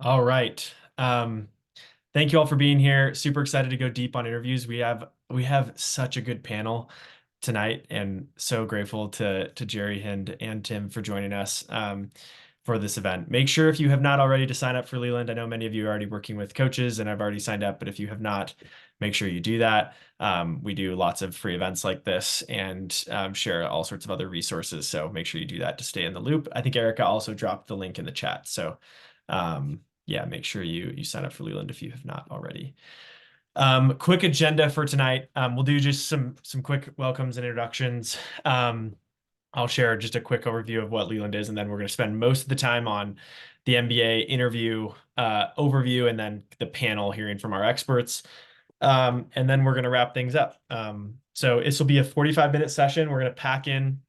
All right. Thank you all for being here. Super excited to go deep on interviews. We have such a good panel tonight, and so grateful to Jerry, Hind, and Tim for joining us for this event. Make sure if you have not already to sign up for Leland. I know many of you are already working with coaches and I've already signed up, but if you have not, make sure you do that. We do lots of free events like this and share all sorts of other resources. So make sure you do that to stay in the loop. I think Erica also dropped the link in the chat. So yeah, make sure you sign up for Leland if you have not already. Quick agenda for tonight. We'll do just some quick welcomes and introductions. I'll share just a quick overview of what Leland is, and then we're going to spend most of the time on the MBA interview overview and then the panel hearing from our experts. And then we're going to wrap things up. So this will be a 45-minute session. We're going to pack in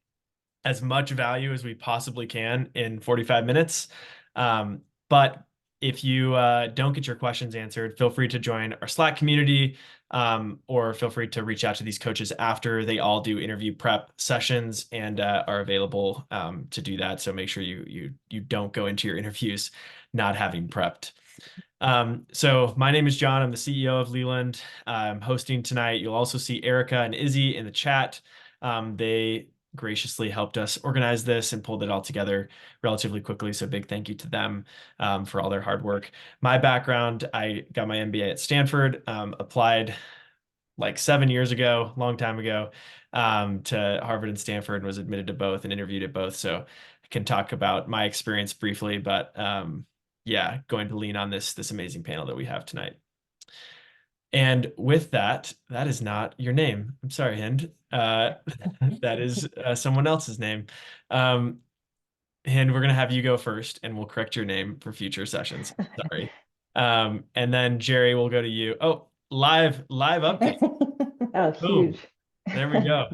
as much value as we possibly can in 45 minutes. But if you don't get your questions answered, feel free to join our Slack community or feel free to reach out to these coaches after. They all do interview prep sessions and are available to do that. So make sure you don't go into your interviews not having prepped. So my name is John. I'm the CEO of Leland. I'm hosting tonight. You'll also see Erica and Izzy in the chat. They graciously helped us organize this and pulled it all together relatively quickly. So big thank you to them for all their hard work. My background, I got my MBA at Stanford, applied like 7 years ago, long time ago, to Harvard and Stanford and was admitted to both and interviewed at both. So I can talk about my experience briefly, but yeah, going to lean on this amazing panel that we have tonight. And with that, that is not your name. I'm sorry, Hind. That is someone else's name. Hind, we're going to have you go first, and we'll correct your name for future sessions. Sorry. And then Jerry, we'll go to you. Oh, live update. Oh, Boom. huge. There we go.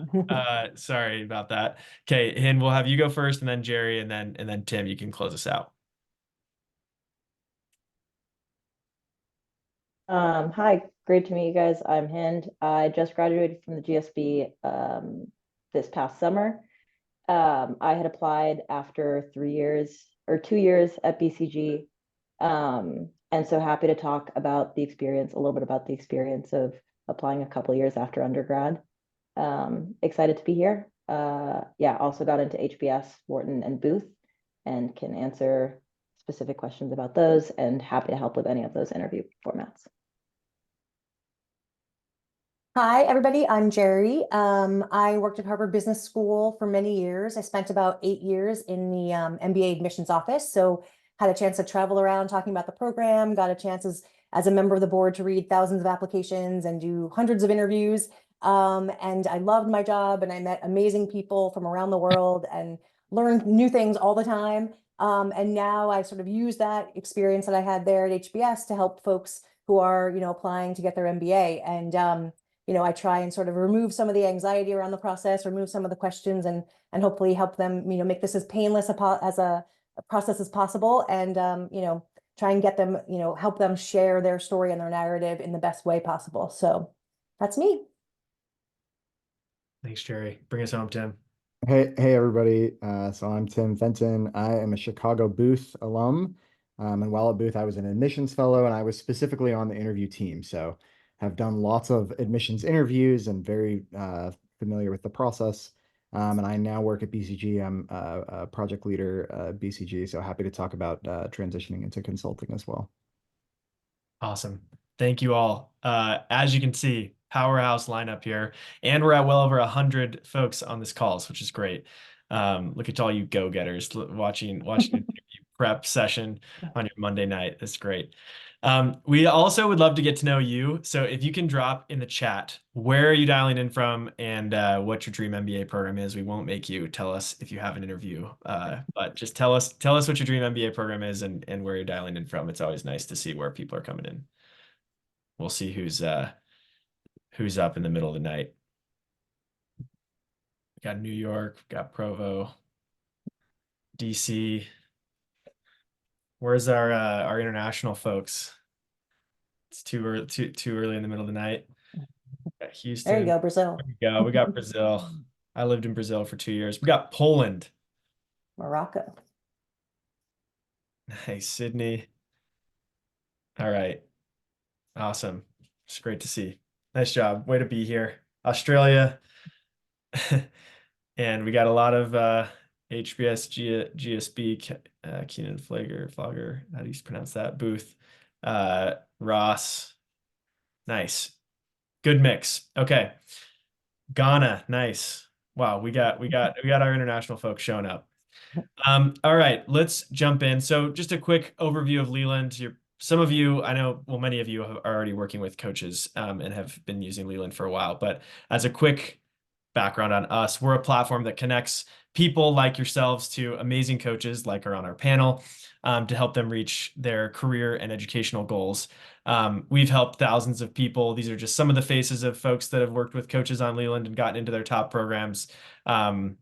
Sorry about that. Okay, Hind, we'll have you go first, and then Jerry, and then Tim, you can close us out. Hi, great to meet you guys. I'm Hind. I just graduated from the GSB this past summer. I had applied after 3 years or 2 years at BCG. And so happy to talk about the experience, a little bit about the experience of applying a couple years after undergrad. Excited to be here. Yeah, also got into HBS, Wharton, and Booth, and can answer specific questions about those and happy to help with any of those interview formats. Hi, everybody. I'm Jerry. I worked at Harvard Business School for many years. I spent about 8 years in the MBA admissions office. So had a chance to travel around talking about the program, got a chance as a member of the board to read thousands of applications and do hundreds of interviews. And I loved my job and I met amazing people from around the world and learned new things all the time. And now I sort of use that experience that I had there at HBS to help folks who are, applying to get their MBA. And I try and sort of remove some of the anxiety around the process, remove some of the questions, and hopefully help them, make this as painless as a process as possible, and try and get them, help them share their story and their narrative in the best way possible. So that's me. Thanks, Jerry. Bring us home, Tim. Hey everybody. So I'm Tim Fenton. I am a Chicago Booth alum. And while at Booth, I was an admissions fellow and I was specifically on the interview team. So have done lots of admissions interviews and very familiar with the process. And I now work at BCG. I'm a project leader at BCG. So happy to talk about transitioning into consulting as well. Awesome. Thank you all. As you can see, powerhouse lineup here, and we're at well over 100 folks on this calls, which is great. Look at all you go-getters watching the prep session on your Monday night. That's great. We also would love to get to know you. So if you can drop in the chat, where are you dialing in from and what your dream MBA program is? We won't make you tell us if you have an interview, but just tell us what your dream MBA program is and where you're dialing in from. It's always nice to see where people are coming in. We'll see who's up in the middle of the night. We got New York, we got Provo, DC. Where's our international folks? It's too early in the middle of the night. Got Houston. There you go, Brazil. There we go. We got Brazil. I lived in Brazil for 2 years. We got Poland. Morocco. Hey, Sydney. All right. Awesome. It's great to see. Nice job. Way to be here. Australia. And we got a lot of HBS, GSB, Keenan Flogger, how do you pronounce that? Booth, Ross. Nice. Good mix. Okay. Ghana, nice. Wow, we got our international folks showing up. All right, let's jump in. So just a quick overview of Leland. Some of you, I know, well, many of you are already working with coaches and have been using Leland for a while, but as a quick background on us, we're a platform that connects people like yourselves to amazing coaches like are on our panel to help them reach their career and educational goals. We've helped thousands of people. These are just some of the faces of folks that have worked with coaches on Leland and gotten into their top programs. And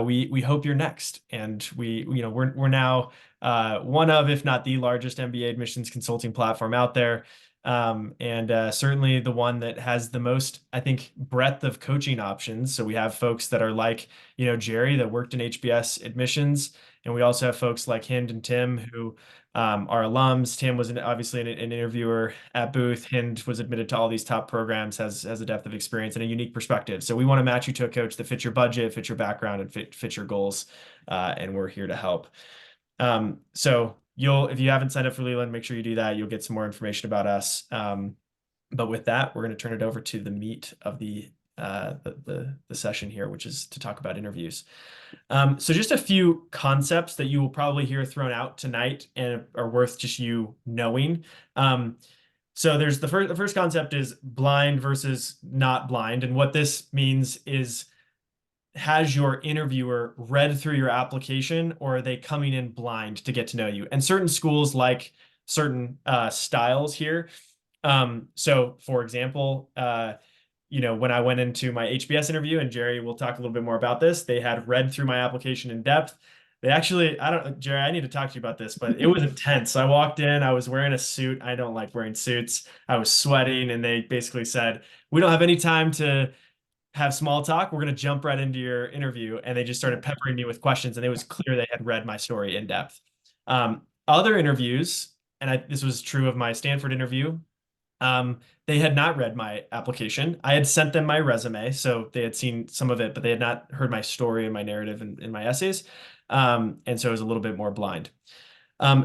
we hope you're next. And we're now one of, if not the largest MBA admissions consulting platform out there. And certainly the one that has the most, I think, breadth of coaching options. So we have folks that are like, Jerry that worked in HBS admissions. And we also have folks like Hind and Tim who are alums. Tim was obviously an interviewer at Booth. Hind was admitted to all these top programs, has a depth of experience and a unique perspective. So we want to match you to a coach that fits your budget, fits your background, and fits your goals. And we're here to help. So if you haven't signed up for Leland, make sure you do that. You'll get some more information about us. But with that, we're going to turn it over to the meat of the session here, which is to talk about interviews. So just a few concepts that you will probably hear thrown out tonight and are worth just you knowing. So there's the first concept is blind versus not blind. And what this means is, has your interviewer read through your application, or are they coming in blind to get to know you? And certain schools like certain styles here. So for example, when I went into my HBS interview, and Jerry will talk a little bit more about this, they had read through my application in depth. They actually, Jerry, I need to talk to you about this, but it was intense. I walked in, I was wearing a suit. I don't like wearing suits. I was sweating, and they basically said, we don't have any time to have small talk. We're going to jump right into your interview. And they just started peppering me with questions, and it was clear they had read my story in depth. Other interviews, and this was true of my Stanford interview, they had not read my application. I had sent them my resume, so they had seen some of it, but they had not heard my story and my narrative in my essays. And so it was a little bit more blind.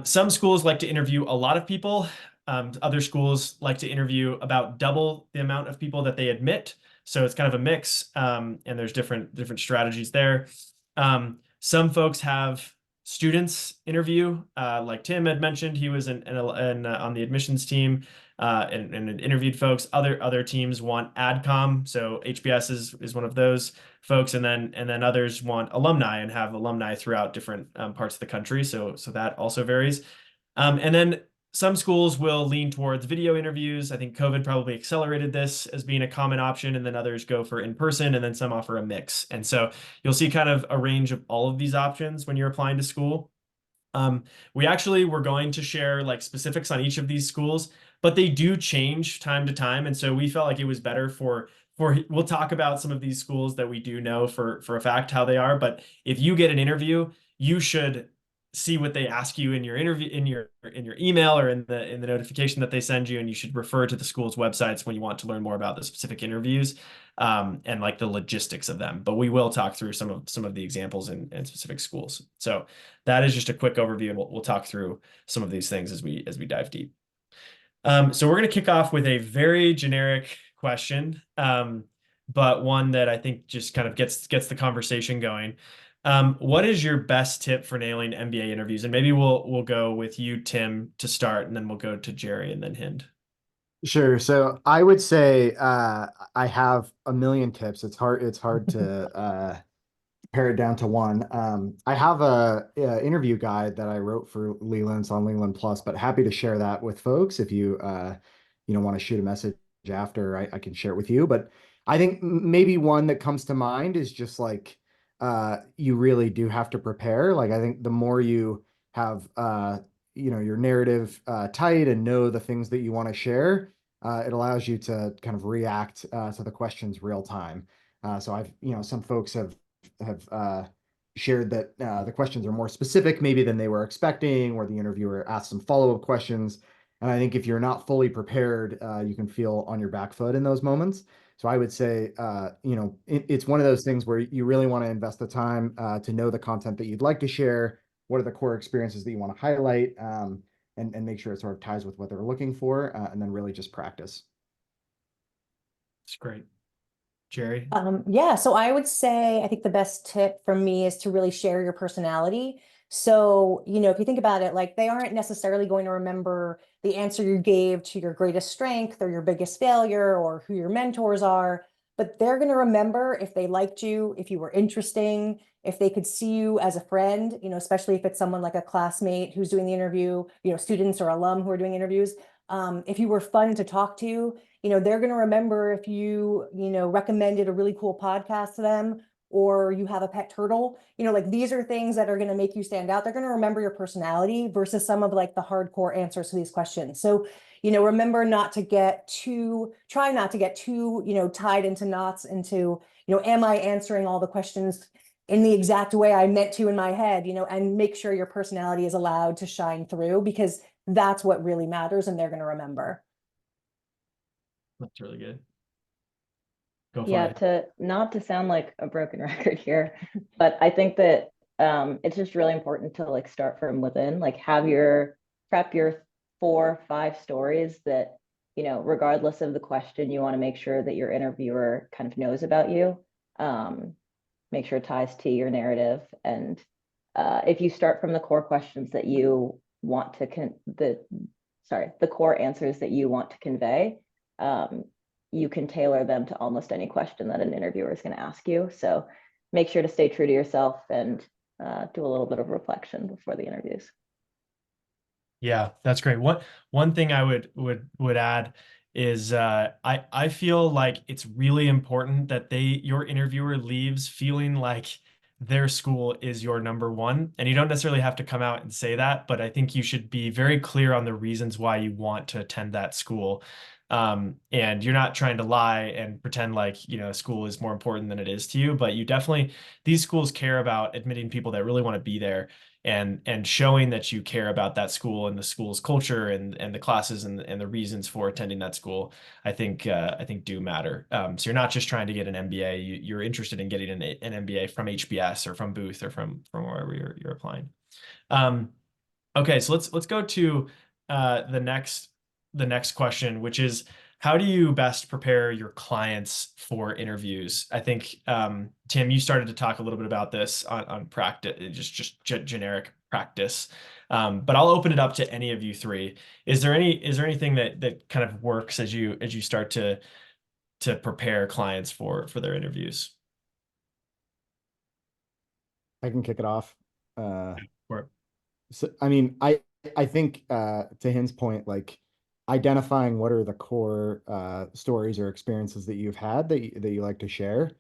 Some schools like to interview a lot of people. Other schools like to interview about double the amount of people that they admit. So it's kind of a mix, and there's different strategies there. Some folks have students interview, like Tim had mentioned. He was on the admissions team and interviewed folks. Other teams want AdCom, so HBS is one of those folks, and then others want alumni and have alumni throughout different parts of the country. So that also varies. And then some schools will lean towards video interviews. I think COVID probably accelerated this as being a common option, and then others go for in-person, and then some offer a mix. And so you'll see kind of a range of all of these options when you're applying to school. We're going to share like specifics on each of these schools, but they do change time to time. And so we felt like it was better we'll talk about some of these schools that we do know for a fact how they are. But if you get an interview, you should see what they ask you in your interview, in your email, or in the notification that they send you, and you should refer to the school's websites when you want to learn more about the specific interviews and like the logistics of them. But we will talk through some of the examples in specific schools. So that is just a quick overview, and we'll talk through some of these things as we dive deep. So we're going to kick off with a very generic question, but one that I think just kind of gets the conversation going. What is your best tip for nailing MBA interviews? And maybe we'll go with you, Tim, to start, and then we'll go to Jerry and then Hind. Sure. So I would say I have a million tips. It's hard to pare it down to one. I have a interview guide that I wrote for Leland's on Leland Plus, but happy to share that with folks. If you want to shoot a message after, I can share it with you. But I think maybe one that comes to mind is just like you really do have to prepare. Like I think the more you have your narrative tight and know the things that you want to share, it allows you to kind of react to the questions real time. So I've some folks have shared that the questions are more specific maybe than they were expecting, or the interviewer asked some follow-up questions. And I think if you're not fully prepared, you can feel on your back foot in those moments. So I would say, it's one of those things where you really want to invest the time to know the content that you'd like to share. What are the core experiences that you want to highlight, and make sure it sort of ties with what they're looking for, and then really just practice. It's great. Jerry? Yeah, so I would say I think the best tip from me is to really share your personality. So, if you think about it, like they aren't necessarily going to remember the answer you gave to your greatest strength or your biggest failure or who your mentors are, but they're going to remember if they liked you, if you were interesting, if they could see you as a friend, especially if it's someone like a classmate who's doing the interview, students or alum who are doing interviews. If you were fun to talk to, they're going to remember if you recommended a really cool podcast to them, or you have a pet turtle, like these are things that are going to make you stand out. They're going to remember your personality versus some of like the hardcore answers to these questions. So, remember try not to get too, tied into knots into, am I answering all the questions in the exact way I meant to in my head, and make sure your personality is allowed to shine through, because that's what really matters and they're going to remember. That's really good. Go for Yeah, it. to not to sound like a broken record here, but I think that it's just really important to like start from within, like prep your 4 5 stories that, regardless of the question, you want to make sure that your interviewer kind of knows about you. Make sure it ties to your narrative. And if you start from the core questions that you want to the core answers that you want to convey, you can tailor them to almost any question that an interviewer is going to ask you. So make sure to stay true to yourself and do a little bit of reflection before the interviews. Yeah, that's great. One thing I would add is I feel like it's really important that your interviewer leaves feeling like their school is your number one. And you don't necessarily have to come out and say that, but I think you should be very clear on the reasons why you want to attend that school. And you're not trying to lie and pretend like, school is more important than it is to you, but these schools care about admitting people that really want to be there, and showing that you care about that school and the school's culture and the classes and the reasons for attending that school, I think do matter. So you're not just trying to get an MBA, you're interested in getting an MBA from HBS or from Booth or from wherever you're applying. Okay, so let's go to the next question, which is, how do you best prepare your clients for interviews? I think, Tim, you started to talk a little bit about this on practice, just generic practice. But I'll open it up to any of you three. Is there anything that kind of works as you start to prepare clients for their interviews? I can kick it off. Or, So, I mean, I think to Hin's point, like identifying what are the core stories or experiences that you've had that you like to share.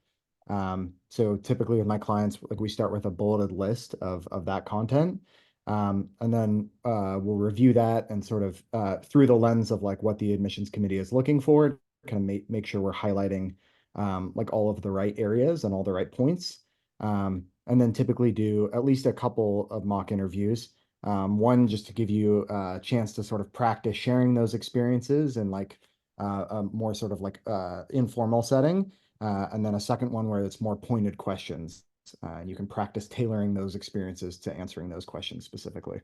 So typically with my clients, like we start with a bulleted list of that content. And then we'll review that and sort of through the lens of like what the admissions committee is looking for, kind of make sure we're highlighting like all of the right areas and all the right points. And then typically do at least a couple of mock interviews. One, just to give you a chance to sort of practice sharing those experiences in like a more sort of like informal setting. And then a second one where it's more pointed questions. And you can practice tailoring those experiences to answering those questions specifically.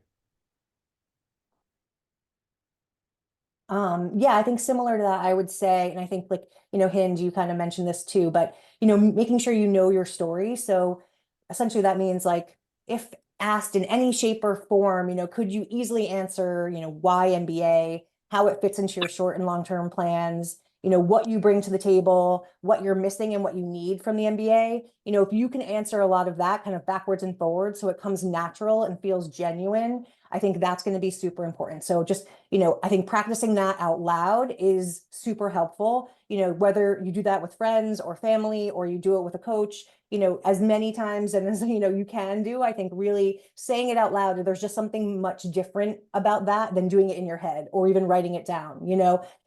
Yeah, I think similar to that, I would say, and I think like, Hind, you kind of mentioned this too, but, making sure you know your story. So essentially that means like, if asked in any shape or form, could you easily answer, why MBA, how it fits into your short and long-term plans, what you bring to the table, what you're missing and what you need from the MBA. If you can answer a lot of that kind of backwards and forwards, so it comes natural and feels genuine, I think that's going to be super important. So just, I think practicing that out loud is super helpful, whether you do that with friends or family, or you do it with a coach, as many times and as, you can do. I think really saying it out loud, there's just something much different about that than doing it in your head or even writing it down,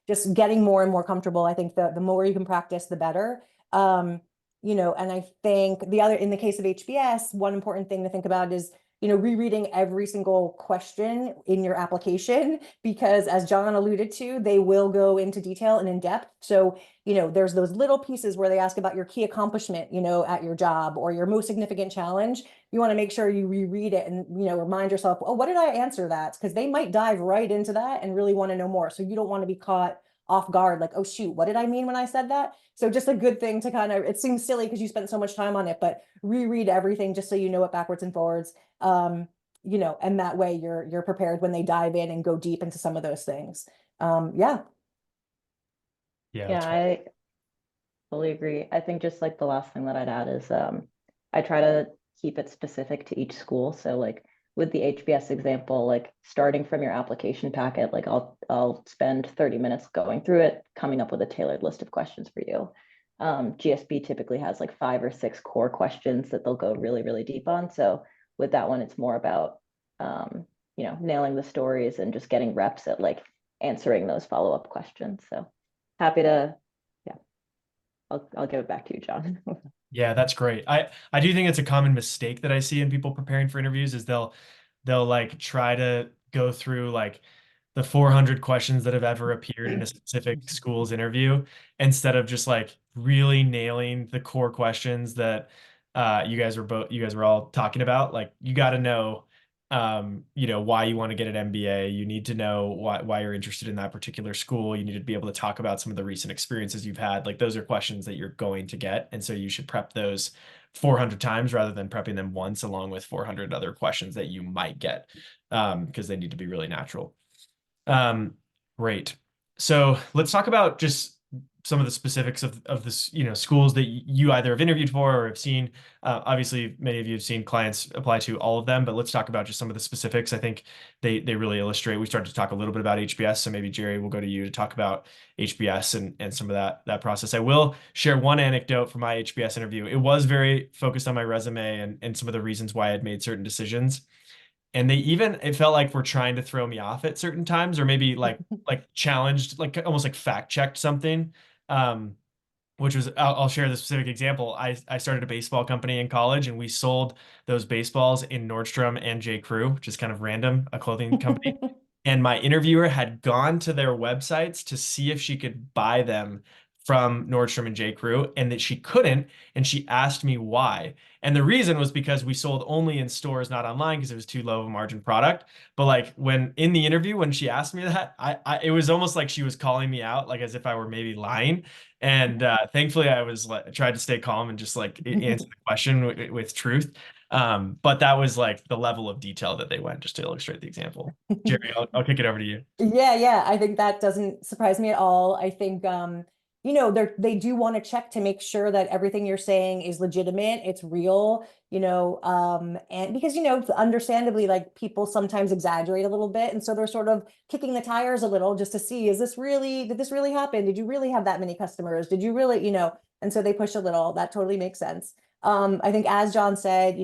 just getting more and more comfortable. I think the more you can practice, the better. And I think in the case of HBS, one important thing to think about is, rereading every single question in your application, because as John alluded to, they will go into detail and in depth. So, there's those little pieces where they ask about your key accomplishment, at your job, or your most significant challenge. You want to make sure you reread it and, remind yourself, oh, what did I answer that? Because they might dive right into that and really want to know more. So you don't want to be caught off guard, like, oh shoot, what did I mean when I said that? So just a good thing to kind of, it seems silly because you spent so much time on it, but reread everything just so you know it backwards and forwards. And that way you're prepared when they dive in and go deep into some of those things. Yeah. Yeah, Yeah, that's I fully agree. I think just like the last thing that I'd add is I try to keep it specific to each school. So like with the HBS example, like starting from your application packet, like I'll spend 30 minutes going through it, coming up with a tailored list of questions for you. GSB typically has like 5 or 6 core questions that they'll go really, really deep on. So with that one, it's more about nailing the stories and just getting reps at like answering those follow-up questions. So happy to, yeah, I'll give it back to you, John. Yeah, that's great. I do think it's a common mistake that I see in people preparing for interviews is they'll like try to go through like the 400 questions that have ever appeared in a specific school's interview instead of just like really nailing the core questions that you guys were all talking about. Like you got to know why you want to get an MBA. You need to know why you're interested in that particular school. You need to be able to talk about some of the recent experiences you've had. Like those are questions that you're going to get. And so you should prep those 400 times rather than prepping them once along with 400 other questions that you might get because they need to be really natural. Great. So let's talk about just some of the specifics of this, schools that you either have interviewed for or have seen. Obviously, many of you have seen clients apply to all of them, but let's talk about just some of the specifics. I think they really illustrate. We started to talk a little bit about HBS, so maybe Jerry, we'll go to you to talk about HBS and some of that process. I will share one anecdote from my HBS interview. It was very focused on my resume and some of the reasons why I'd made certain decisions. And it felt like we're trying to throw me off at certain times, or maybe like challenged, like almost like fact checked something. Um, which was I'll share the specific example. I started a baseball company in college, and we sold those baseballs in Nordstrom and J. Crew, which is kind of random, a clothing company. And my interviewer had gone to their websites to see if she could buy them from Nordstrom and J. Crew, and that she couldn't. And she asked me why. And the reason was because we sold only in stores, not online, because it was too low of a margin product. But like when in the interview, when she asked me that, it was almost like she was calling me out, like as if I were maybe lying. And thankfully, I was tried to stay calm and just like answer the question with truth. But that was like the level of detail that they went just to illustrate the example. Jerry, I'll kick it over to you. Yeah, I think that doesn't surprise me at all. I think they do want to check to make sure that everything you're saying is legitimate, it's real, and because understandably, like people sometimes exaggerate a little bit, and so they're sort of kicking the tires a little just to see, did this really happen? Did you really have that many customers? Did you really, and so they push a little. That totally makes sense. I think as John said,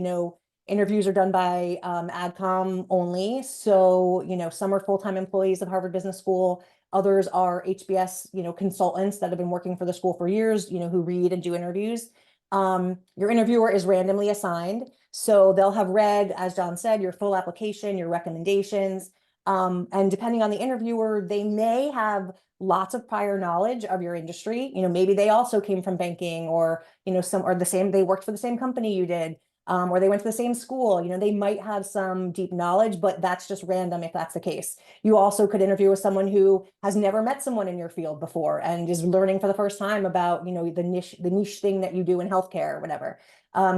interviews are done by AdCom only. So, some are full-time employees of Harvard Business School. Others are HBS, consultants that have been working for the school for years, who read and do interviews. Your interviewer is randomly assigned. So they'll have read, as John said, your full application, your recommendations. And depending on the interviewer, they may have lots of prior knowledge of your industry. Maybe they also came from banking or, they worked for the same company you did. Or they went to the same school, they might have some deep knowledge, but that's just random if that's the case. You also could interview with someone who has never met someone in your field before and is learning for the first time about, the niche thing that you do in healthcare or whatever.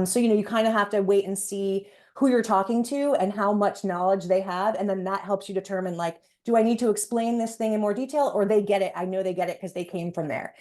So, you kind of have to wait and see who you're talking to and how much knowledge they have. And then that helps you determine, like, do I need to explain this thing in more detail, or they get it? I know they get it because they came from there.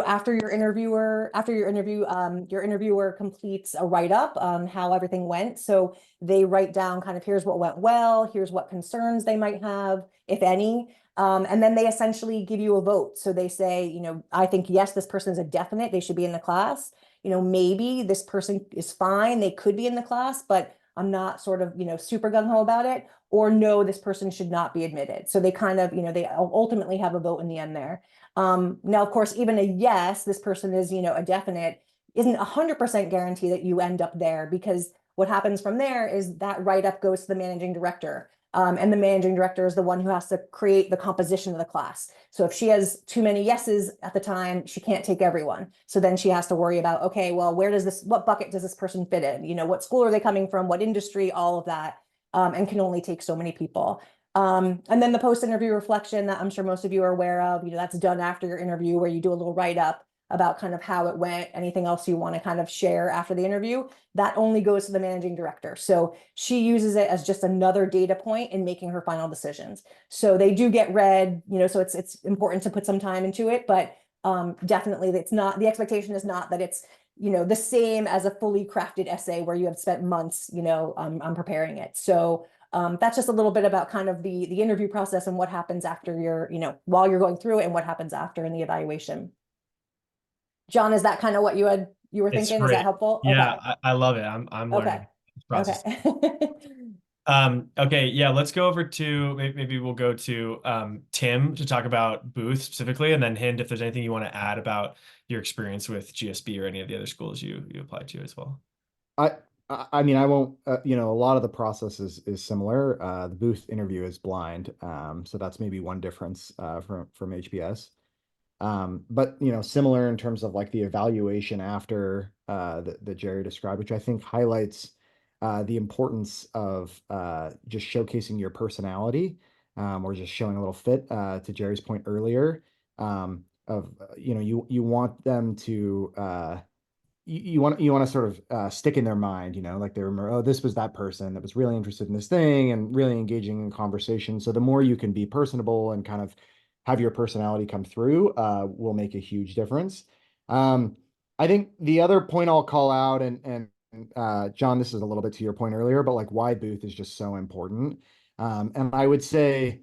After your interview, your interviewer completes a write-up on how everything went. So they write down kind of, here's what went well, here's what concerns they might have, if any. And then they essentially give you a vote. So they say, I think, yes, this person is a definite, they should be in the class. Maybe this person is fine, they could be in the class, but I'm not sort of, super gung-ho about it. Or no, this person should not be admitted. So they kind of, they ultimately have a vote in the end there. Now, of course, even a yes, this person is, a definite, isn't 100% guarantee that you end up there, because what happens from there is that write-up goes to the managing director. And the managing director is the one who has to create the composition of the class. So if she has too many yeses at the time, she can't take everyone. So then she has to worry about, okay, well, what bucket does this person fit in? You know, what school are they coming from? What industry? All of that, and can only take so many people. And then the post-interview reflection that I'm sure most of you are aware of, you know, that's done after your interview where you do a little write-up about kind of how it went, anything else you want to kind of share after the interview, that only goes to the managing director. So she uses it as just another data point in making her final decisions. So they do get read, you know, so it's important to put some time into it, but definitely it's not, the expectation is not that it's, you know, the same as a fully crafted essay where you have spent months, you know, on preparing it. So that's just a little bit about kind of the interview process and what happens after you're, you know, while you're going through it and what happens after in the evaluation. John, is that kind of what you were It's thinking? Is great. that helpful? Yeah, Okay. I love it. I'm Okay. learning this process. Okay. Okay, yeah, let's go over to maybe we'll go to Tim to talk about Booth specifically, and then Hind if there's anything you want to add about your experience with GSB or any of the other schools you applied to as well. I I mean, I won't, you know, a lot of the process is similar. The booth interview is blind. So that's maybe one difference from HBS. But you know, similar in terms of like the evaluation after that Jerry described, which I think highlights the importance of just showcasing your personality, or just showing a little fit, to Jerry's point earlier, of you know, you want them to you want to sort of stick in their mind, you know, like they remember, oh, this was that person that was really interested in this thing and really engaging in conversation. So the more you can be personable and kind of have your personality come through, will make a huge difference. Um, I think the other point I'll call out, and John, this is a little bit to your point earlier, but like why Booth is just so important. And I would say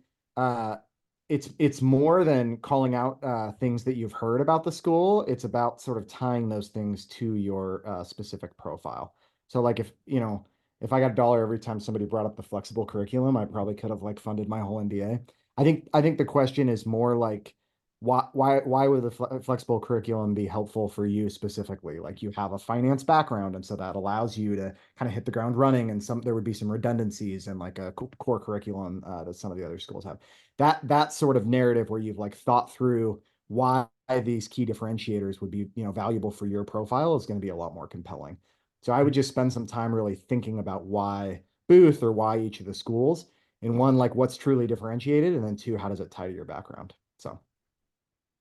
it's more than calling out things that you've heard about the school. It's about sort of tying those things to your specific profile. So like if, you know, if I got $1 every time somebody brought up the flexible curriculum, I probably could have like funded my whole MBA. I think the question is more like why would the flexible curriculum be helpful for you specifically? Like you have a finance background, and so that allows you to kind of hit the ground running, and there would be some redundancies and like a core curriculum that some of the other schools have. That sort of narrative where you've like thought through why these key differentiators would be, you know, valuable for your profile is going to be a lot more compelling. So I would just spend some time really thinking about why Booth or why each of the schools, and one, like what's truly differentiated, and then two, how does it tie to your background? So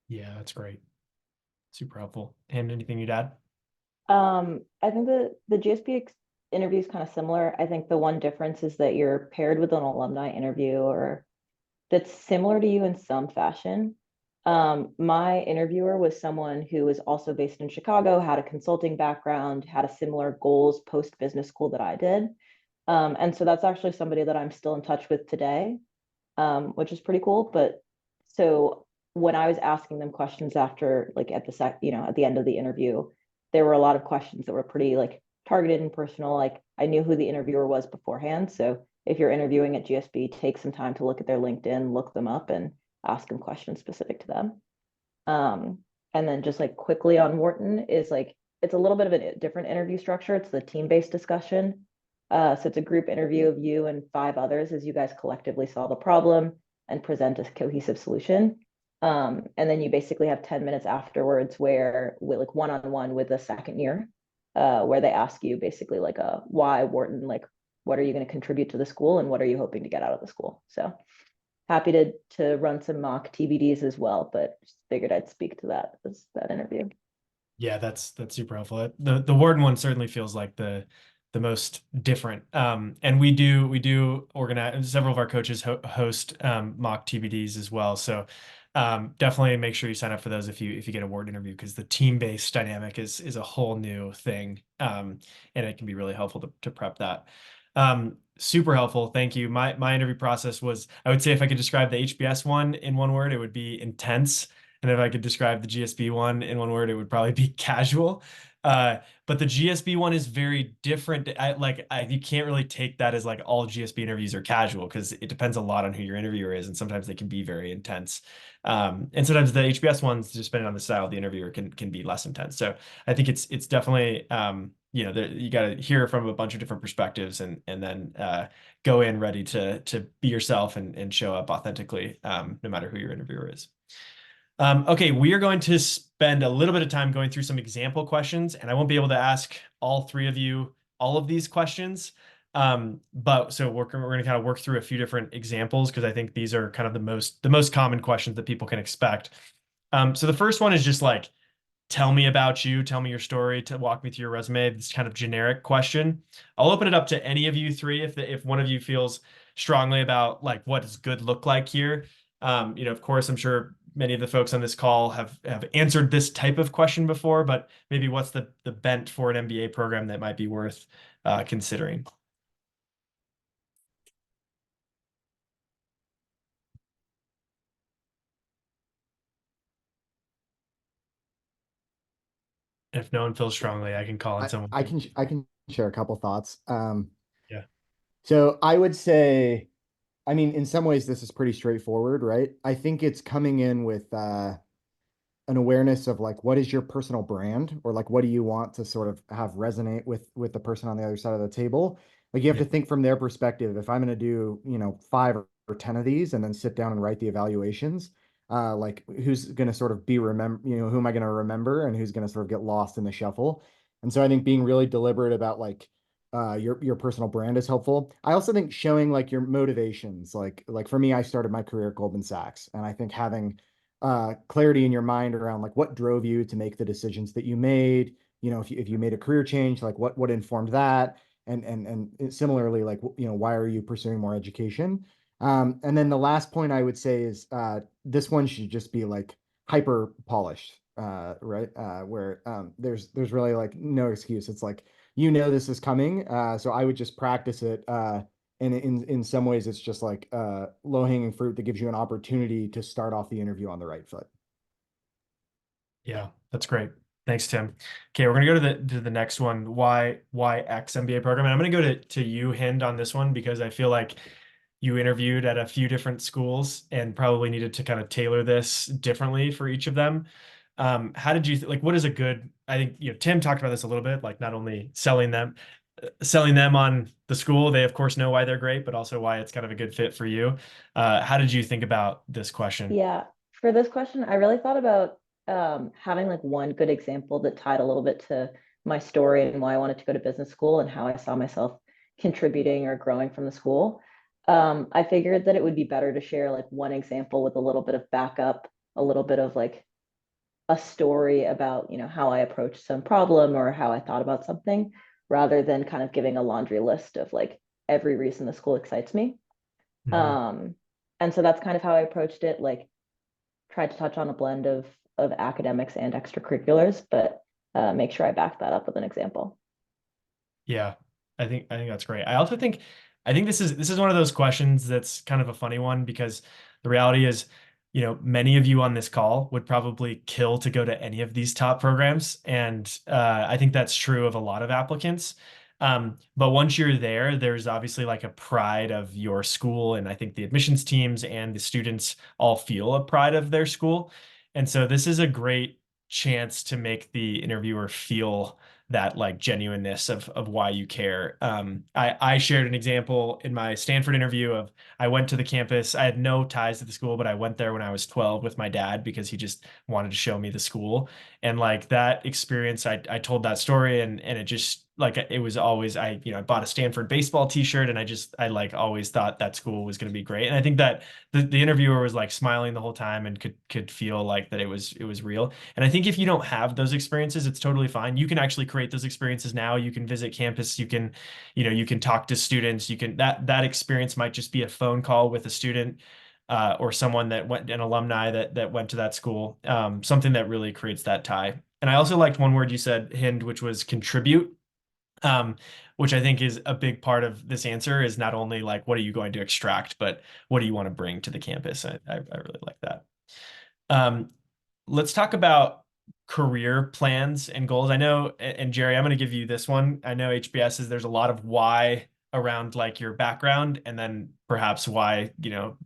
Yeah, that's great. Super helpful. And anything you'd add? I think the GSB interview is kind of similar. I think the one difference is that you're paired with an alumni interview or that's similar to you in some fashion. My interviewer was someone who was also based in Chicago, had a consulting background, had a similar goals post business school that I did. And so that's actually somebody that I'm still in touch with today, which is pretty cool. But so when I was asking them questions after, like at at the end of the interview, there were a lot of questions that were pretty like targeted and personal. Like I knew who the interviewer was beforehand. So if you're interviewing at GSB, take some time to look at their LinkedIn, look them up and ask them questions specific to them. And then just like quickly on Wharton is like, it's a little bit of a different interview structure. It's the team-based discussion. So it's a group interview of you and 5 others as you guys collectively solve a problem and present a cohesive solution. And then you basically have 10 minutes afterwards where with like one-on-one with the second year, where they ask you basically like a why Wharton, like what are you going to contribute to the school and what are you hoping to get out of the school? So happy to run some mock TBDs as well, but just figured I'd speak to that interview. Yeah, that's super helpful. The Warden one certainly feels like the most different. And we do organize, several of our coaches host mock TBDs as well. So definitely make sure you sign up for those if you get a ward interview, because the team-based dynamic is a whole new thing. And it can be really helpful to prep that. Super helpful. Thank you. My interview process was, I would say if I could describe the HBS one in one word, it would be intense. And if I could describe the GSB one in one word, it would probably be casual. But the GSB one is very different. You can't really take that as like all GSB interviews are casual because it depends a lot on who your interviewer is, and sometimes they can be very intense. And sometimes the HBS ones, just depending on the style of the interviewer, can be less intense. So I think it's definitely you got to hear from a bunch of different perspectives and then go in ready to be yourself and show up authentically, no matter who your interviewer is. Okay, we are going to spend a little bit of time going through some example questions, and I won't be able to ask all three of you all of these questions. But so we're going to kind of work through a few different examples because I think these are kind of the most common questions that people can expect. So the first one is just like, tell me about you, tell me your story, to walk me through your resume. This kind of generic question. I'll open it up to any of you three if one of you feels strongly about like what does good look like here. Of course, I'm sure many of the folks on this call have answered this type of question before, but maybe what's the bent for an MBA program that might be worth considering? If no one feels strongly, I can call on someone. I can share a couple thoughts. Yeah. So I would say, I mean, in some ways, this is pretty straightforward, right? I think it's coming in with an awareness of like, what is your personal brand, or like, what do you want to sort of have resonate with the person on the other side of the table? Like, you have Yeah. to think from their perspective. If I'm going to do, 5 or 10 of these and then sit down and write the evaluations, like who's going to sort of be who am I going to remember, and who's going to sort of get lost in the shuffle? And so I think being really deliberate about like your personal brand is helpful. I also think showing like your motivations, like for me, I started my career at Goldman Sachs, and I think having clarity in your mind around like what drove you to make the decisions that you made. If you made a career change, like what informed that, and similarly, like why are you pursuing more education? And then the last point I would say is this one should just be like hyper polished, right? Where there's really like no excuse. It's like this is coming, so I would just practice it. And in some ways, it's just like low-hanging fruit that gives you an opportunity to start off the interview on the right foot. Yeah, that's great. Thanks, Tim. Okay, we're gonna go to the next one. Why X MBA program? And I'm gonna go to you, Hind, on this one because I feel like you interviewed at a few different schools and probably needed to kind of tailor this differently for each of them. How did you like? What is a good? I think Tim talked about this a little bit, like not only selling them on the school. They of course know why they're great, but also why it's kind of a good fit for you. How did you think about this question? Yeah, for this question, I really thought about having like one good example that tied a little bit to my story and why I wanted to go to business school and how I saw myself contributing or growing from the school. I figured that it would be better to share like one example with a little bit of backup, a little bit of like a story about, how I approached some problem or how I thought about something, rather than kind of giving a laundry list of like every reason the school excites me. Mhm. Um, and so that's kind of how I approached it. Like tried to touch on a blend of academics and extracurriculars, but make sure I back that up with an example. Yeah, I think that's great. I think this is one of those questions that's kind of a funny one because the reality is, many of you on this call would probably kill to go to any of these top programs, and I think that's true of a lot of applicants. But once you're there, there's obviously like a pride of your school, and I think the admissions teams and the students all feel a pride of their school, and so this is a great chance to make the interviewer feel that like genuineness of why you care. I shared an example in my Stanford interview of I went to the campus. I had no ties to the school, but I went there when I was 12 with my dad because he just wanted to show me the school. And like that experience, I told that story and it just like it was always I bought a Stanford baseball t-shirt and I like always thought that school was going to be great. And I think that the interviewer was like smiling the whole time and could feel like that it was real. And I think if you don't have those experiences, it's totally fine. You can actually create those experiences now. You can visit campus. You can talk to students. That experience might just be a phone call with a student or someone that went, an alumni that went to that school. Something that really creates that tie. And I also liked one word you said, Hind, which was contribute. Um, which I think is a big part of this answer is not only like what are you going to extract, but what do you want to bring to the campus? I really like that. Um, let's talk about career plans and goals? I know, and Jerry, I'm going to give you this one. I know HBS is there's a lot of why around like your background, and then perhaps why,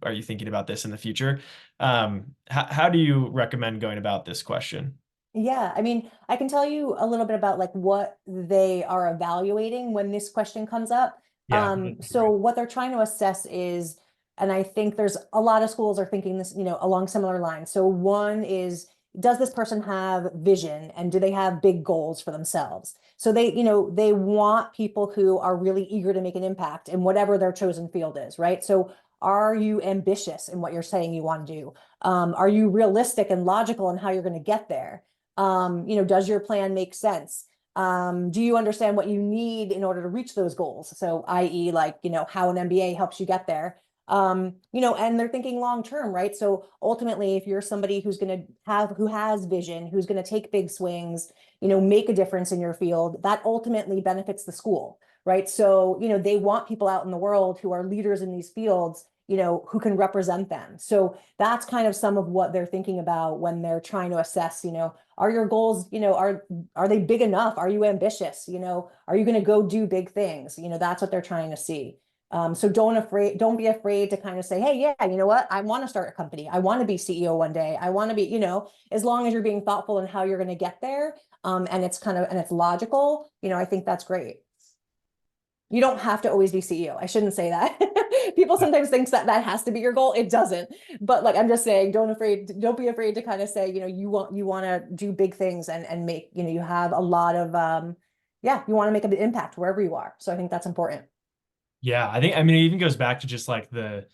are you thinking about this in the future? How do you recommend going about this question? Yeah, I mean, I can tell you a little bit about like what they are evaluating when this question comes up. Yeah. So what they're trying to assess is, and I think there's a lot of schools are thinking this, along similar lines. So one is, does this person have vision and do they have big goals for themselves? So they want people who are really eager to make an impact in whatever their chosen field is, right? So are you ambitious in what you're saying you want to do? Are you realistic and logical in how you're going to get there? Does your plan make sense? Do you understand what you need in order to reach those goals? So, i.e., like, how an MBA helps you get there. And they're thinking long term, right? So ultimately, if you're somebody who has vision, who's going to take big swings, make a difference in your field, that ultimately benefits the school, right? So, they want people out in the world who are leaders in these fields, who can represent them. So that's kind of some of what they're thinking about when they're trying to assess, are your goals, are they big enough? Are you ambitious? Are you going to go do big things? That's what they're trying to see. So don't be afraid to kind of say, hey, yeah, you know what? I want to start a company. I want to be CEO one day. I want to be, as long as you're being thoughtful in how you're going to get there. And it's logical, I think that's great. You don't have to always be CEO. I shouldn't say that. People sometimes think that has to be your goal. It doesn't. But like I'm just saying, don't be afraid to kind of say, you want to do big things and make, you have a lot of you want to make an impact wherever you are. So I think that's important. Yeah, I mean, it even goes back to just like the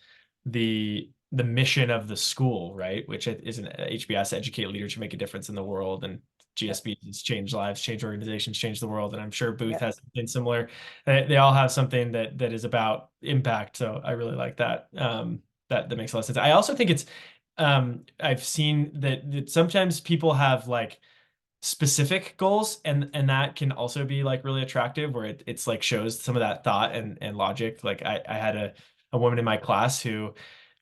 mission of the school, right? Which is an HBS, educate leaders to make a difference in the world, and GSB has changed lives, changed organizations, changed the world, and I'm sure Booth has something similar. They all have something that is about impact. So I really like that. That makes a lot of sense. I also think it's I've seen that sometimes people have like specific goals, and that can also be like really attractive, where it's like shows some of that thought and logic. Like I had a woman in my class who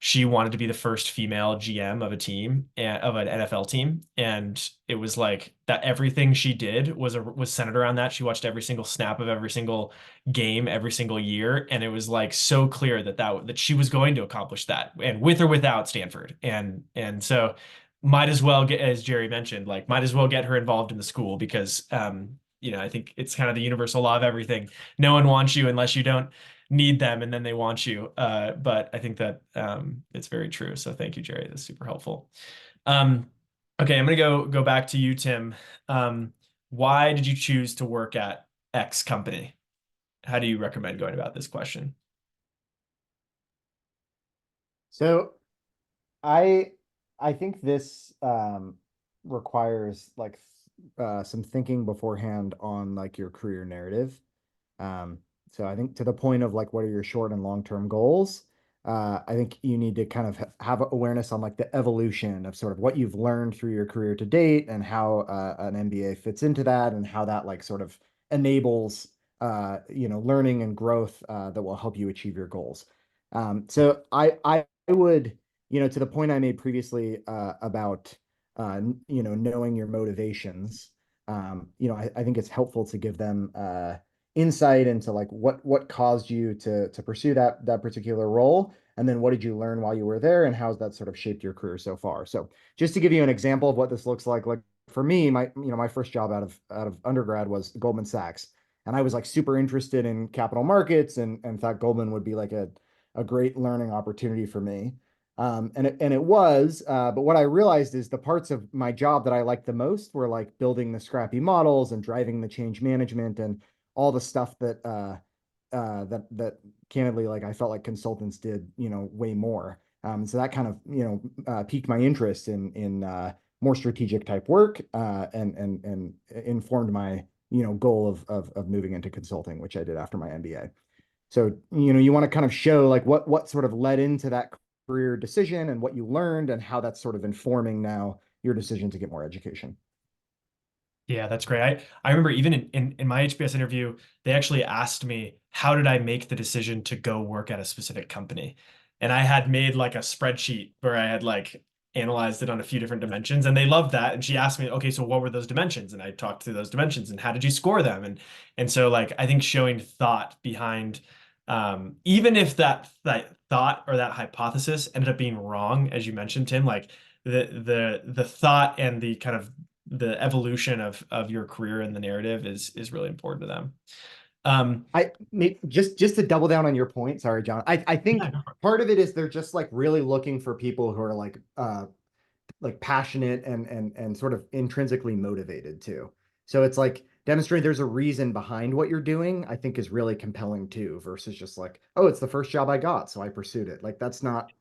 she wanted to be the first female GM of a team, of an NFL team, and it was like that everything she did was centered around that. She watched every single snap of every single game every single year, and it was like so clear that she was going to accomplish that, and with or without Stanford. And so might as well get, as Jerry mentioned, like might as well get her involved in the school, because I think it's kind of the universal law of everything. No one wants you unless you don't need them, and then they want you. But I think that it's very true. So thank you, Jerry. That's super helpful. Okay, I'm gonna go back to you, Tim. Why did you choose to work at X company? How do you recommend going about this question? So I think this requires like some thinking beforehand on like your career narrative. So I think to the point of like what are your short and long-term goals, I think you need to kind of have awareness on like the evolution of sort of what you've learned through your career to date, and how an MBA fits into that, and how that like sort of enables learning and growth that will help you achieve your goals. So I would, to the point I made previously about knowing your motivations. I think it's helpful to give them insight into like what caused you to pursue that particular role, and then what did you learn while you were there, and how's that sort of shaped your career so far. So just to give you an example of what this looks like for me, my first job out of undergrad was Goldman Sachs, and I was like super interested in capital markets, and thought Goldman would be like a great learning opportunity for me. And it was, but what I realized is the parts of my job that I liked the most were like building the scrappy models and driving the change management and all the stuff that candidly, like I felt like consultants did, way more. So that kind of, piqued my interest in more strategic type work, and informed my, goal of moving into consulting, which I did after my MBA. So, you want to kind of show like what sort of led into that career decision, and what you learned, and how that's sort of informing now your decision to get more education. Yeah, that's great. I remember even in my HBS interview, they actually asked me, how did I make the decision to go work at a specific company? And I had made like a spreadsheet where I had like analyzed it on a few different dimensions, and they loved that. And she asked me, okay, so what were those dimensions? And I talked through those dimensions and how did you score them? And so like I think showing thought behind even if that thought or that hypothesis ended up being wrong, as you mentioned, Tim, like the thought and the kind of the evolution of your career and the narrative is really important to them. Just to double down on your point, sorry, John. I think Yeah. part of it is they're just like really looking for people who are like passionate and sort of intrinsically motivated too. So it's like demonstrating there's a reason behind what you're doing, I think is really compelling too, versus just like, oh, it's the first job I got, so I pursued it. Like that's not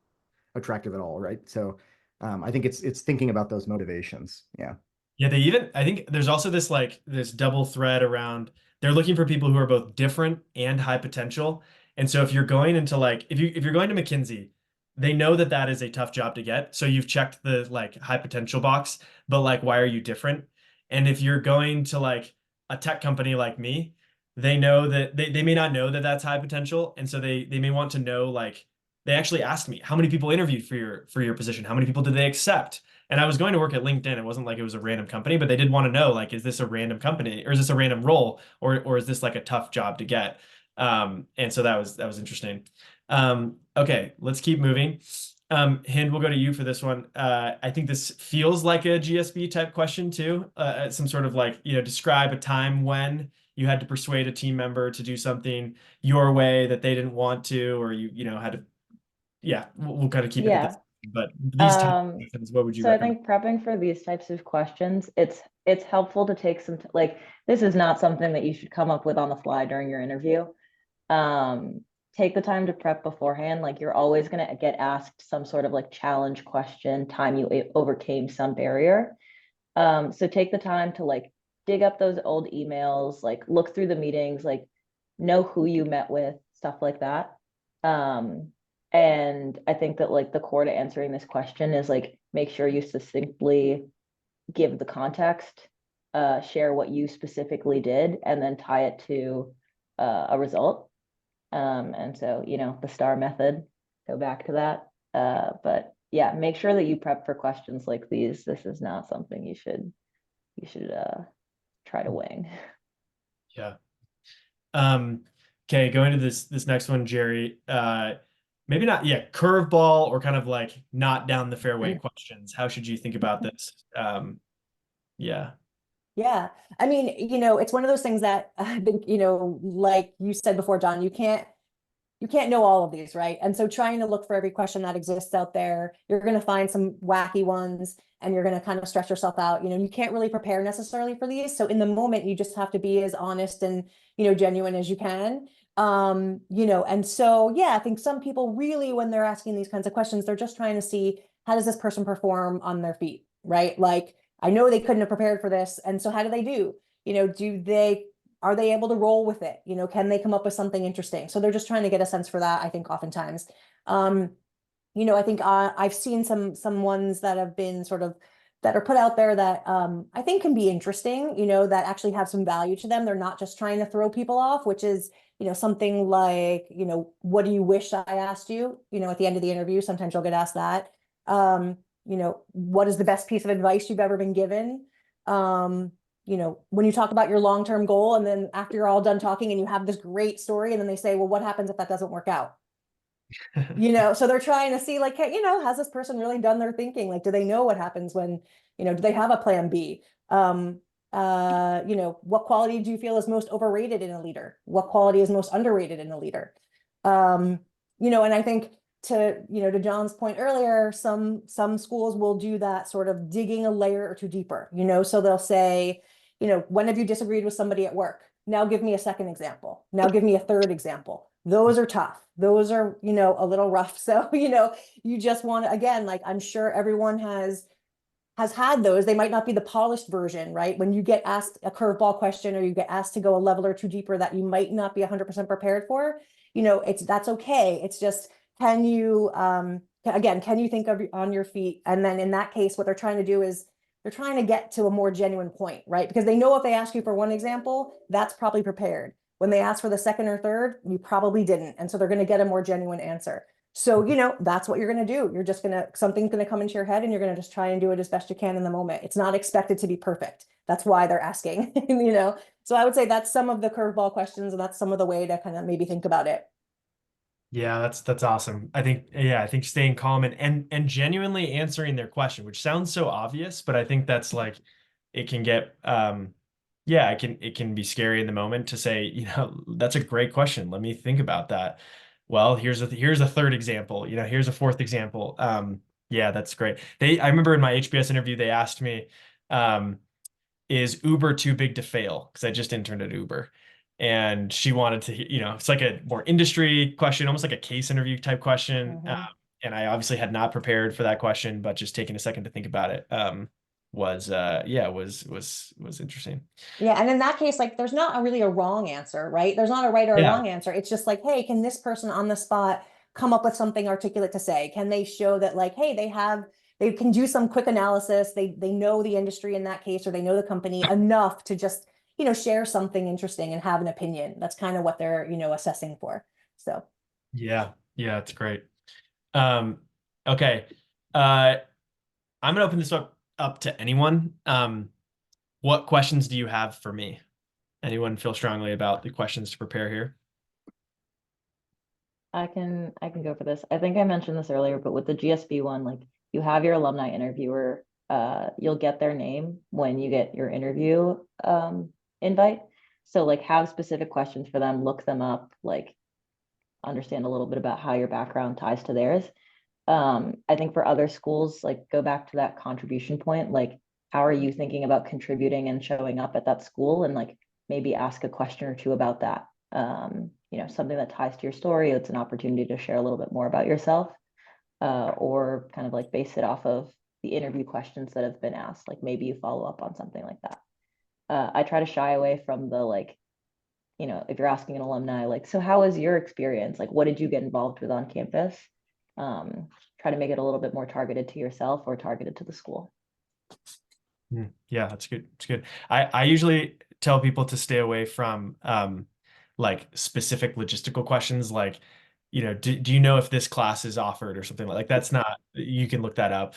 attractive at all, right? So I think it's thinking about those motivations. Yeah. Yeah, I think there's also this like this double thread around they're looking for people who are both different and high potential. And so if you're going into like if you're going to McKinsey, they know that that is a tough job to get. So you've checked the like high potential box, but like why are you different? And if you're going to like a tech company like me, they know that they may not know that that's high potential, and so they may want to know like they actually asked me how many people interviewed for your position, how many people did they accept? And I was going to work at LinkedIn. It wasn't like it was a random company, but they did want to know, like, is this a random company or is this a random role or is this like a tough job to get? And so that was interesting. Okay, let's keep moving. Hind, we'll go to you for this one. I think this feels like a GSB type question too. Some sort of like, describe a time when you had to persuade a team member to do something your way that they didn't want to, or had to, yeah, we'll kind of keep it at this. Yeah. But these types of questions, what would you So I recommend? think prepping for these types of questions, it's helpful to take some like this is not something that you should come up with on the fly during your interview. Take the time to prep beforehand. Like you're always going to get asked some sort of like challenge question, time you overcame some barrier. So take the time to like dig up those old emails, like look through the meetings, like know who you met with, stuff like that. And I think that like the core to answering this question is like make sure you succinctly give the context, share what you specifically did, and then tie it to a result. And so, the STAR method, go back to that. But yeah, make sure that you prep for questions like these. This is not something you should try to wing. Yeah. Okay, going to this next one, Jerry. Maybe not, yeah, curveball or kind of like not down the fairway questions. How should you think about this? Yeah. Yeah. I mean, it's one of those things that I think, like you said before, John, you can't know all of these, right? And so trying to look for every question that exists out there, you're going to find some wacky ones and you're going to kind of stress yourself out. You can't really prepare necessarily for these. So in the moment, you just have to be as honest and, genuine as you can. And so, yeah, I think some people really, when they're asking these kinds of questions, they're just trying to see how does this person perform on their feet, right? Like, I know they couldn't have prepared for this. And so how do they do? Are they able to roll with it? Can they come up with something interesting? So they're just trying to get a sense for that, I think, oftentimes. I think I've seen some ones that have been sort of that are put out there that I think can be interesting, that actually have some value to them. They're not just trying to throw people off, which is, something like, what do you wish I asked you? At the end of the interview, sometimes you'll get asked that. What is the best piece of advice you've ever been given? When you talk about your long-term goal and then after you're all done talking and you have this great story and then they say, well, what happens if that doesn't work out? So they're trying to see like, hey, has this person really done their thinking? Like, do they know what happens when, do they have a plan B? What quality do you feel is most overrated in a leader? What quality is most underrated in a leader? And I think to John's point earlier, some schools will do that sort of digging a layer or two deeper, so they'll say, when have you disagreed with somebody at work? Now give me a second example. Now give me a third example. Those are tough. Those are, a little rough. So, you just want to, again, like I'm sure everyone has had those. They might not be the polished version, right? When you get asked a curveball question or you get asked to go a level or two deeper that you might not be 100% prepared for, that's okay. It's just, can you think on your feet? And then in that case, what they're trying to do is they're trying to get to a more genuine point, right? Because they know if they ask you for one example, that's probably prepared. When they ask for the second or third, you probably didn't. And so they're going to get a more genuine answer. So, that's what you're going to do. You're just going to, something's going to come into your head and you're going to just try and do it as best you can in the moment. It's not expected to be perfect. That's why they're asking, So I would say that's some of the curveball questions, and that's some of the way to kind of maybe think about it. Yeah, that's awesome. I think staying calm and genuinely answering their question, which sounds so obvious, but I think that's like it can get yeah, it can be scary in the moment to say, that's a great question. Let me think about that. Well, here's a third example, here's a fourth example. Yeah, that's great. I remember in my HBS interview, they asked me, is Uber too big to fail? Because I just interned at Uber. And she wanted to, it's like a more industry question, almost like a case interview type question. And I obviously had not prepared for that question, but just taking a second to think about it was interesting. Yeah, and in that case, like there's not really a wrong answer, right? There's not a right or a Yeah. wrong answer. It's just like, hey, can this person on the spot come up with something articulate to say? Can they show that like, hey, they can do some quick analysis, they know the industry in that case, or they know the company enough to just, share something interesting and have an opinion. That's kind of what they're, assessing for. So Yeah, it's great. Okay. I'm gonna open this up to anyone. What questions do you have for me? Anyone feel strongly about the questions to prepare here? I can go for this. I think I mentioned this earlier, but with the GSB one, like you have your alumni interviewer, you'll get their name when you get your interview invite. So like have specific questions for them, look them up, like understand a little bit about how your background ties to theirs. I think for other schools, like go back to that contribution point, like how are you thinking about contributing and showing up at that school, and like maybe ask a question or two about that. Something that ties to your story. It's an opportunity to share a little bit more about yourself, or kind of like base it off of the interview questions that have been asked. Like maybe you follow up on something like that. I try to shy away from the like, if you're asking an alumni, like, so how was your experience? Like, what did you get involved with on campus? Try to make it a little bit more targeted to yourself or targeted to the school. Yeah, that's good. It's good. I usually tell people to stay away from like specific logistical questions like, do you know if this class is offered or something like that's not, you can look that up.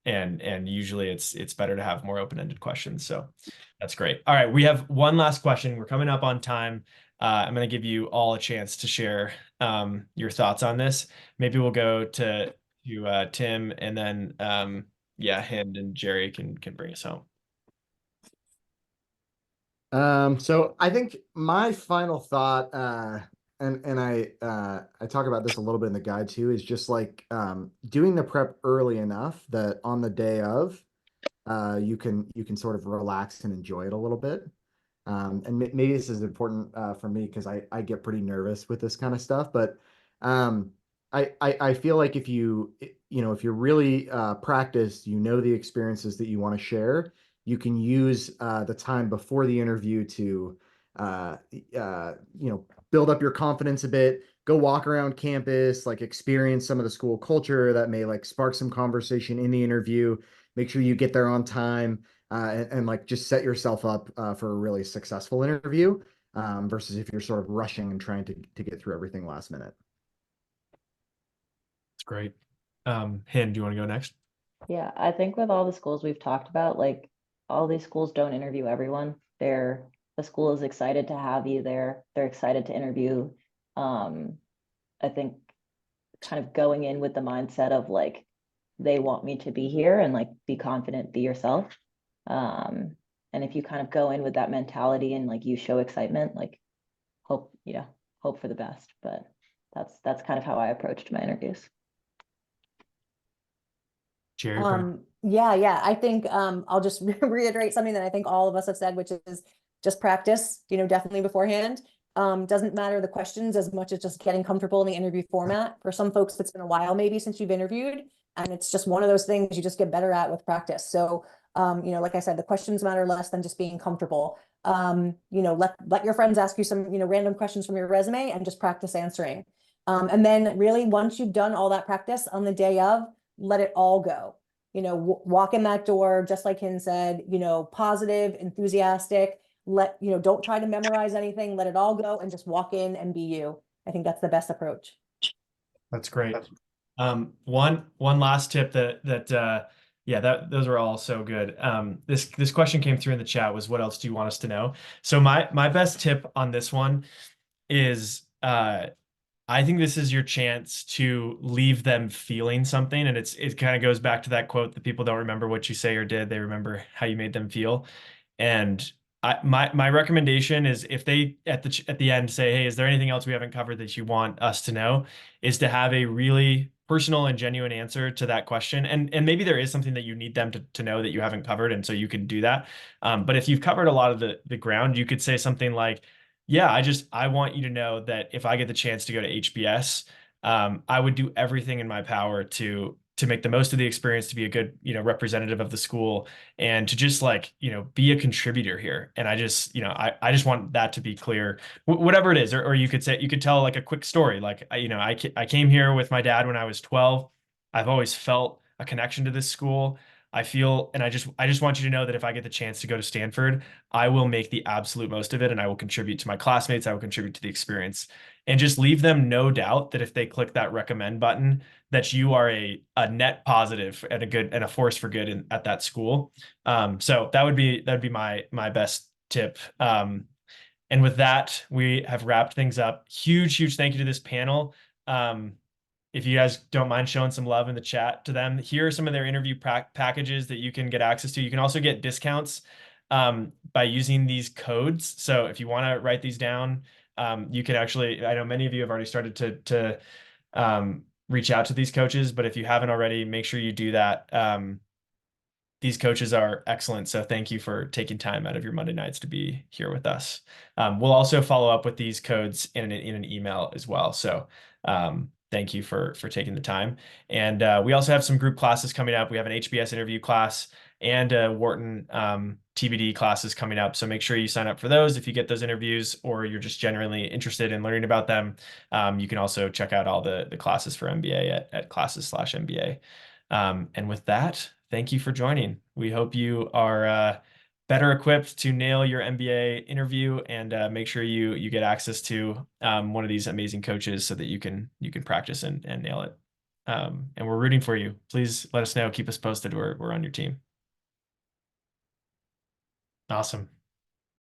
And usually it's better to have more open-ended questions. So that's great. All right, we have one last question. We're coming up on time. I'm going to give you all a chance to share your thoughts on this. Maybe we'll go to Tim, and then Hind and Jerry can bring us home. So I think my final thought, and I talk about this a little bit in the guide too, is just like doing the prep early enough that on the day of, you can sort of relax and enjoy it a little bit. And maybe this is important for me because I get pretty nervous with this kind of stuff, but I feel like if if you're really practiced, the experiences that you want to share, you can use the time before the interview to build up your confidence a bit, go walk around campus, like experience some of the school culture that may like spark some conversation in the interview. Make sure you get there on time, and like just set yourself up for a really successful interview, versus if you're sort of rushing and trying to get through everything last minute. That's great. Hind, do you want to go next? Yeah, I think with all the schools we've talked about, like all these schools don't interview everyone. The school is excited to have you there. They're excited to interview. I think kind of going in with the mindset of like they want me to be here and like be confident, be yourself. And if you kind of go in with that mentality and like you show excitement, like hope for the best. But that's kind of how I approached my interviews. Jerry, Yeah. I think I'll just reiterate something that I think all of us have said, which is just practice, definitely beforehand. Doesn't matter the questions as much as just getting comfortable in the interview format. For some folks, it's been a while maybe since you've interviewed, and it's just one of those things you just get better at with practice. So, like I said, the questions matter less than just being comfortable. Let your friends ask you some, random questions from your resume and just practice answering. And then really, once you've done all that practice on the day of, let it all go. Walk in that door, just like Hind said, positive, enthusiastic. Don't try to memorize anything, let it all go and just walk in and be you. I think that's the best approach. That's great. One last tip that those are all so good. This question came through in the chat was, what else do you want us to know? So my best tip on this one is I think this is your chance to leave them feeling something, and it kind of goes back to that quote that people don't remember what you say or did, they remember how you made them feel. And my recommendation is, if they at the end say, hey, is there anything else we haven't covered that you want us to know, is to have a really personal and genuine answer to that question. And maybe there is something that you need them to know that you haven't covered, and so you can do that. But if you've covered a lot of the ground, you could say something like, yeah, I want you to know that if I get the chance to go to HBS, I would do everything in my power to make the most of the experience, to be a good, representative of the school, and to just, like, be a contributor here. And I just want that to be clear, whatever it is. Or you could say, you could tell like a quick story. Like, I came here with my dad when I was 12. I've always felt a connection to this school. I feel, and I just want you to know that if I get the chance to go to Stanford, I will make the absolute most of it, and I will contribute to my classmates. I will contribute to the experience, and just leave them no doubt that if they click that recommend button, that you are a net positive and a force for good at that school. So that'd be my best tip. And with that, we have wrapped things up. Huge thank you to this panel. If you guys don't mind showing some love in the chat to them, here are some of their interview packages that you can get access to. You can also get discounts by using these codes. So if you want to write these down, you can actually, I know many of you have already started to reach out to these coaches, but if you haven't already, make sure you do that. These coaches are excellent. So thank you for taking time out of your Monday nights to be here with us. We'll also follow up with these codes in an email as well. So thank you for taking the time. And we also have some group classes coming up. We have an HBS interview class and a Wharton TBD classes coming up. So make sure you sign up for those if you get those interviews, or you're just generally interested in learning about them. You can also check out all the classes for MBA at classes/MBA. And with that, thank you for joining. We hope you are better equipped to nail your MBA interview, and make sure you get access to one of these amazing coaches so that you can practice and nail it. And we're rooting for you. Please let us know. Keep us posted. We're on your team. Awesome.